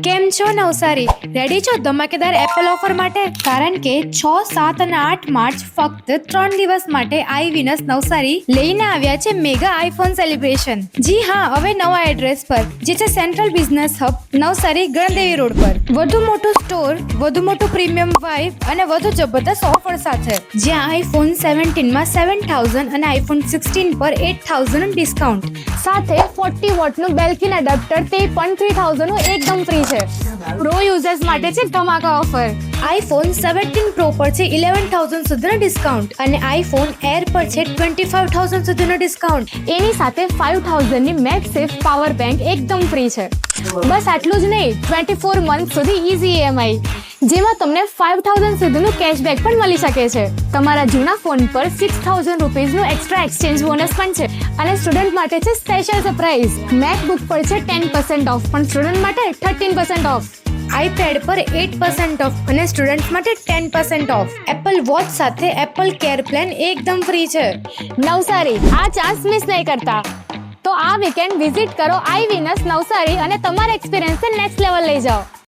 કેમ છો નવસારી? રેડી છો ધમાકેદાર એપલ ઓફર માટે? કારણ કે 6, 7 અને 8 માર્ચ ફક્ત 3 દિવસ માટે આઈવિનસ નવસારી લઈને આવ્યા છે મેગા આઈફોન સેલિબ્રેશન. જી હા, હવે નવા એડ્રેસ પર, જે છે central business hub Navsari Gandevi road પર. વધુ મોટું સ્ટોર, વધુ મોટું પ્રીમિયમ વાઇબ અને વધુ જબરદસ્ત ઓફર સાથે, જ્યાં આઈફોન 17 માં 7000 અને આઈફોન 16 પર 8000 ડિસ્કાઉન્ટ સાથે 40 વોટનું બેલ્કિન એડેપ્ટર તે પણ 3000 નું એકદમ ફ્રી છે. પ્રો યુઝર્સ માટે છે ધમાકા ઓફર. આઈફોન 17 પ્રો પર છે 11000 સુધીનો ડિસ્કાઉન્ટ અને આઈફોન એર પર છે 25000 સુધીનો ડિસ્કાઉન્ટ. એની સાથે 5000 ની મેગસેફ પાવર બેંક એકદમ ફ્રી છે. બસ આટલું જ નહીં, 24 મંથ સુધી ઈઝી EMI, જેમાં તમને 5000 સુધીનું કેશબેક પણ મળી શકે છે. તમારા જૂના ફોન પર 6000 રૂપીઝનું એક્સ્ટ્રા એક્સચેન્જ બોનસ પણ છે. અને સ્ટુડન્ટ માટે છે સ્પેશિયલ સરપ્રાઈઝ. મેકબુક પર છે 10% ઓફ, પણ સ્ટુડન્ટ માટે 13% ઓફ. આઈપેડ પર 8% ઓફ અને સ્ટુડન્ટ માટે 10% ઓફ. એપલ વોચ સાથે એપલ કેર પ્લાન એકદમ ફ્રી છે. નવસારી, આ ચાન્સ મિસ નહીં કરતા. તો આ વીકેન્ડ વિઝિટ કરો આઈવિનસ નવસારી અને તમારા એક્સપિરિયન્સને નેક્સ્ટ લેવલ લઈ જાઓ.